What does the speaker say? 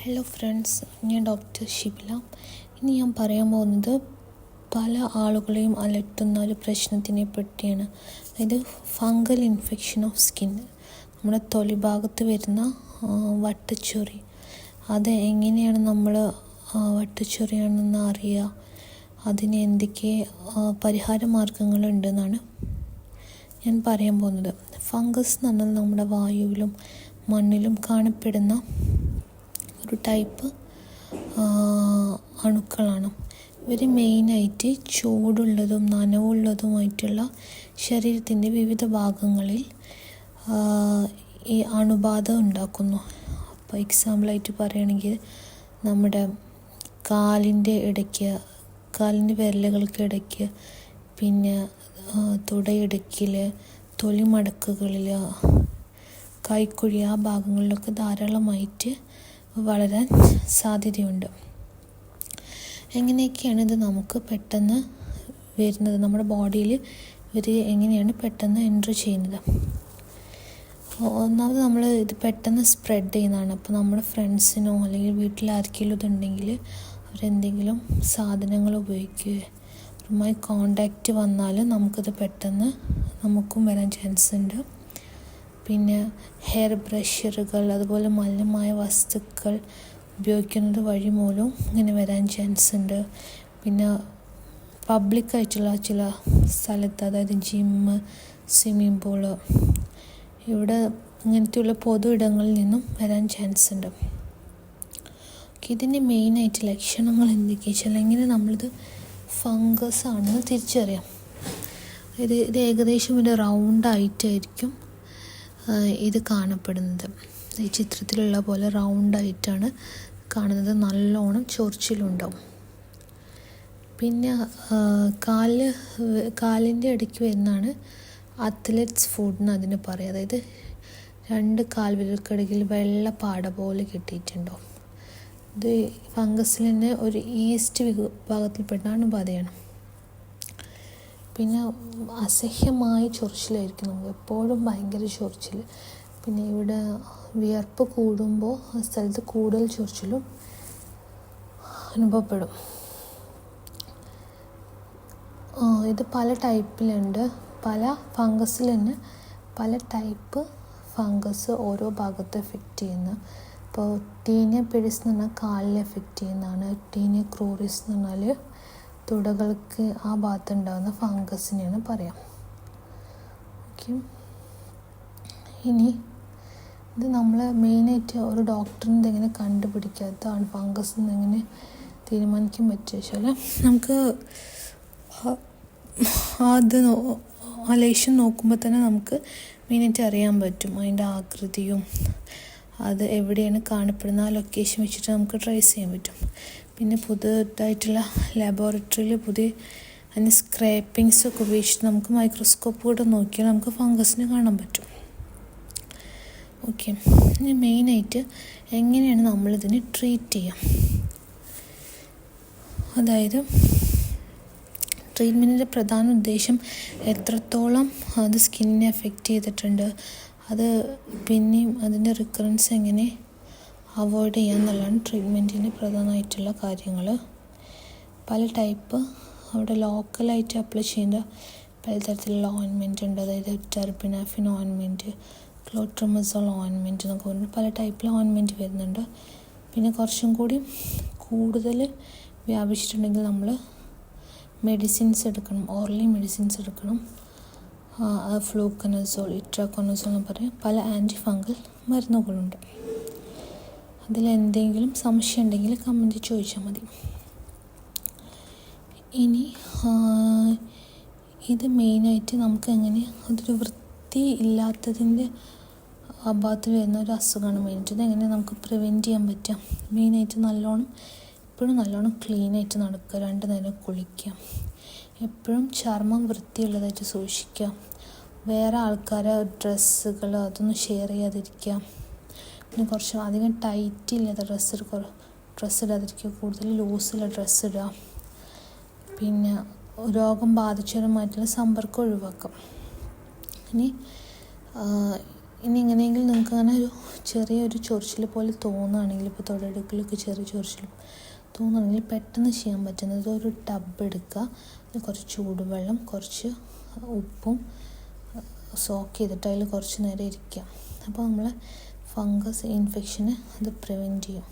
Hello friends, ഞാൻ doctor Shibila. ഇനി ഞാൻ പറയാൻ പോകുന്നത് പല ആളുകളെയും അലട്ടുന്ന ഒരു പ്രശ്നത്തിനെ പറ്റിയാണ്. അതായത് ഫംഗൽ ഇൻഫെക്ഷൻ ഓഫ് സ്കിൻ. നമ്മുടെ തൊലി ഭാഗത്ത് വരുന്ന വട്ടച്ചൊറി. അത് എങ്ങനെയാണ് നമ്മൾ വട്ടച്ചൊറിയാണെന്ന് അറിയുക, അതിന് എന്തൊക്കെ പരിഹാര മാർഗങ്ങളുണ്ടെന്നാണ് ഞാൻ പറയാൻ പോകുന്നത്. ഫംഗസ് എന്ന് പറഞ്ഞാൽ നമ്മുടെ വായുവിലും മണ്ണിലും കാണപ്പെടുന്ന ഒരു ടൈപ്പ് അണുക്കളാണ്. ഇവർ മെയിനായിട്ട് ചൂടുള്ളതും നനവുള്ളതുമായിട്ടുള്ള ശരീരത്തിൻ്റെ വിവിധ ഭാഗങ്ങളിൽ ഈ അണുബാധ ഉണ്ടാക്കുന്നു. അപ്പോൾ എക്സാമ്പിളായിട്ട് പറയുകയാണെങ്കിൽ നമ്മുടെ കാലിൻ്റെ ഇടയ്ക്ക്, കാലിൻ്റെ വിരലുകൾക്ക് ഇടയ്ക്ക്, പിന്നെ തുടയിടുക്കിൽ, തൊലിമടക്കുകളിൽ, കൈക്കുഴി, ആ ഭാഗങ്ങളിലൊക്കെ ധാരാളമായിട്ട് വളരാൻ സാധ്യതയുണ്ട്. എങ്ങനെയൊക്കെയാണ് ഇത് നമുക്ക് പെട്ടെന്ന് വരുന്നത്, നമ്മുടെ ബോഡിയിൽ ഇവർ എങ്ങനെയാണ് പെട്ടെന്ന് എൻറ്റർ ചെയ്യുന്നത്? ഒന്നാമത് നമ്മൾ ഇത് പെട്ടെന്ന് സ്പ്രെഡ് ചെയ്യുന്നതാണ്. അപ്പോൾ നമ്മുടെ ഫ്രണ്ട്സിനോ അല്ലെങ്കിൽ വീട്ടിൽ ആർക്കെങ്കിലും ഇതുണ്ടെങ്കിൽ അവരെന്തെങ്കിലും സാധനങ്ങൾ ഉപയോഗിക്കുകയോ അവരുമായി കോണ്ടാക്റ്റ് വന്നാൽ നമുക്കിത് പെട്ടെന്ന് നമുക്കും വരാൻ ചാൻസ് ഉണ്ട്. പിന്നെ ഹെയർ ബ്രഷറുകൾ, അതുപോലെ മലിനമായ വസ്തുക്കൾ ഉപയോഗിക്കുന്നത് വഴി മൂലം ഇങ്ങനെ വരാൻ ചാൻസ് ഉണ്ട്. പിന്നെ പബ്ലിക്കായിട്ടുള്ള ചില സ്ഥലത്ത്, അതായത് ജിമ്മ്, സ്വിമ്മിംഗ് പൂള്, ഇവിടെ ഇങ്ങനത്തെയുള്ള പൊതു ഇടങ്ങളിൽ നിന്നും വരാൻ ചാൻസ് ഉണ്ട്. ഇതിൻ്റെ മെയിനായിട്ട് ലക്ഷണങ്ങൾ എന്തൊക്കെയാണെന്ന് വെച്ചാൽ, എങ്ങനെ നമ്മളിത് ഫംഗസ് ആണെന്ന് തിരിച്ചറിയാം. ഇത് ഏകദേശം ഒരു റൗണ്ടായിട്ടായിരിക്കും ഇത് കാണപ്പെടുന്നത്. ഈ ചിത്രത്തിലുള്ള പോലെ റൗണ്ടായിട്ടാണ് കാണുന്നത്. നല്ലോണം ചൊറിച്ചിലുണ്ടാവും. പിന്നെ കാലിൻ്റെ ഇടയ്ക്ക് വരുന്നതാണ് അത്ലറ്റ്സ് ഫുഡ് എന്ന് അതിന് പറയുക. അതായത് 2 കാൽവിരൽക്കിടയിൽ വെള്ള പാട പോലെ കിട്ടിയിട്ടുണ്ടാവും. ഇത് ഫംഗസിൽ തന്നെ ഒരു ഈസ്റ്റ് വിഭാഗത്തിൽപ്പെട്ട അണുബാധയാണ്. പിന്നെ അസഹ്യമായ ചൊറിച്ചിലായിരിക്കും, നമുക്ക് എപ്പോഴും ഭയങ്കര ചൊറിച്ചിൽ. പിന്നെ ഇവിടെ വിയർപ്പ് കൂടുമ്പോൾ ആ സ്ഥലത്ത് കൂടുതൽ ചൊറിച്ചിലും അനുഭവപ്പെടും. ഇത് പല ടൈപ്പിലുണ്ട്. പല ഫംഗസിൽ തന്നെ പല ടൈപ്പ് ഫംഗസ് ഓരോ ഭാഗത്ത് എഫക്റ്റ് ചെയ്യുന്ന. ഇപ്പോൾ ടീനിയ പെഡിസ് എന്ന് പറഞ്ഞാൽ കാലിൽ എഫക്റ്റ് ചെയ്യുന്നതാണ്. ടീനിയ ക്രൂറിസ് എന്ന് പറഞ്ഞാൽ തുടകൾക്ക് ആ ഭാഗത്തുണ്ടാകുന്ന ഫംഗസിനെയാണ് പറയാം. ഓക്കെ, ഇനി ഇത് നമ്മൾ മെയിനായിട്ട് ഒരു ഡോക്ടറിന് എങ്ങനെ കണ്ടുപിടിക്കാത്തതാണ് ഫംഗസ് എന്ന് എങ്ങനെ തീരുമാനിക്കാൻ പറ്റുക വെച്ചാൽ, നമുക്ക് അത് ആ ലേശം നോക്കുമ്പോൾ തന്നെ നമുക്ക് മെയിനായിട്ട് അറിയാൻ പറ്റും അതിൻ്റെ ആകൃതിയും അത് എവിടെയാണ് കാണപ്പെടുന്ന ആ ലൊക്കേഷൻ വെച്ചിട്ട് നമുക്ക് ട്രേസ് ചെയ്യാൻ പറ്റും. പിന്നെ പുതുതായിട്ടുള്ള ലാബോറട്ടറിയിൽ അതിന് സ്ക്രാപ്പിങ്സൊക്കെ ഉപയോഗിച്ചിട്ട് നമുക്ക് മൈക്രോസ്കോപ്പ് കൂടെ നോക്കിയാൽ നമുക്ക് ഫംഗസിനെ കാണാൻ പറ്റും. ഓക്കെ, ഇനി മെയിനായിട്ട് എങ്ങനെയാണ് നമ്മളിതിനെ ട്രീറ്റ് ചെയ്യുക? അതായത് ട്രീറ്റ്മെൻറ്റിൻ്റെ പ്രധാന ഉദ്ദേശം എത്രത്തോളം അത് സ്കിന്നിനെ എഫക്റ്റ് ചെയ്തിട്ടുണ്ട്, അത് പിന്നെയും അതിൻ്റെ റിക്കറൻസ് എങ്ങനെ അവോയ്ഡ് ചെയ്യുക എന്നുള്ളതാണ് ട്രീറ്റ്മെൻറ്റിൻ്റെ പ്രധാനമായിട്ടുള്ള കാര്യങ്ങൾ. പല ടൈപ്പ് അവിടെ ലോക്കലായിട്ട് അപ്ലൈ ചെയ്യുന്ന പലതരത്തിലുള്ള ഓയിൻമെൻറ്റ് ഉണ്ട്. അതായത് ടെർബിനാഫിൻ ഓയിൻമെൻറ്റ്, ക്ലോട്രമസോൾ ഓയിൻമെൻറ്റ് എന്നൊക്കെ പറഞ്ഞാൽ പല ടൈപ്പിൽ ഓയിൻമെൻറ്റ് വരുന്നുണ്ട്. പിന്നെ കുറച്ചും കൂടി കൂടുതൽ വ്യാപിച്ചിട്ടുണ്ടെങ്കിൽ നമ്മൾ മെഡിസിൻസ് എടുക്കണം, ഓറലി മെഡിസിൻസ് എടുക്കണം. ഫ്ലൂക്കനസോൾ, ഇട്രാക്കോണസോൾ എന്ന് പറയും പല ആൻറ്റി ഫംഗൽ മരുന്നുകളുണ്ട്. അതിലെന്തെങ്കിലും സംശയം ഉണ്ടെങ്കിൽ കമൻറ്റ് ചോദിച്ചാൽ മതി. ഇനി ഇത് മെയിനായിട്ട് നമുക്ക് എങ്ങനെ അതൊരു വൃത്തി ഇല്ലാത്തതിൻ്റെ ഭാഗത്ത് വരുന്ന ഒരു അസുഖമാണ് മെയിനായിട്ട്. ഇതെങ്ങനെ നമുക്ക് പ്രിവെൻറ്റ് ചെയ്യാൻ പറ്റുക? മെയിനായിട്ട് എപ്പോഴും നല്ലോണം ക്ലീനായിട്ട് നടക്കുക, 2 നേരം കുളിക്കുക, എപ്പോഴും ചർമ്മം വൃത്തിയുള്ളതായിട്ട് സൂക്ഷിക്കുക, വേറെ ആൾക്കാരെ ഡ്രസ്സുകൾ അതൊന്നും ഷെയർ ചെയ്യാതിരിക്കുക. പിന്നെ കുറച്ച് അധികം ടൈറ്റ് ഇല്ലാത്ത ഡ്രസ്സ് ഇടാതിരിക്കുക, കൂടുതൽ ലൂസുള്ള ഡ്രസ്സ് ഇടുക. പിന്നെ രോഗം ബാധിച്ചവരുമായിട്ടുള്ള സമ്പർക്കം ഒഴിവാക്കാം. ഇനി ഇനി എങ്ങനെയെങ്കിലും നിങ്ങൾക്ക് അങ്ങനെ ഒരു ചെറിയൊരു ചൊറിച്ചിൽ പോലെ തോന്നുകയാണെങ്കിൽ, ഇപ്പോൾ തൊടടുക്കിലൊക്കെ ചെറിയ ചൊറിച്ചിൽ തോന്നുകയാണെങ്കിൽ പെട്ടെന്ന് ചെയ്യാൻ പറ്റുന്നത് ഒരു ടബ് എടുക്കുക, അതിൽ കുറച്ച് ചൂടുവെള്ളം, കുറച്ച് ഉപ്പും സോക്ക് ചെയ്തിട്ട് അതിൽ കുറച്ച് നേരം ഇരിക്കുക. അപ്പോൾ നമ്മളെ ഫംഗസ് ഇൻഫെക്ഷന് അത് പ്രിവെൻറ്റ് ചെയ്യും.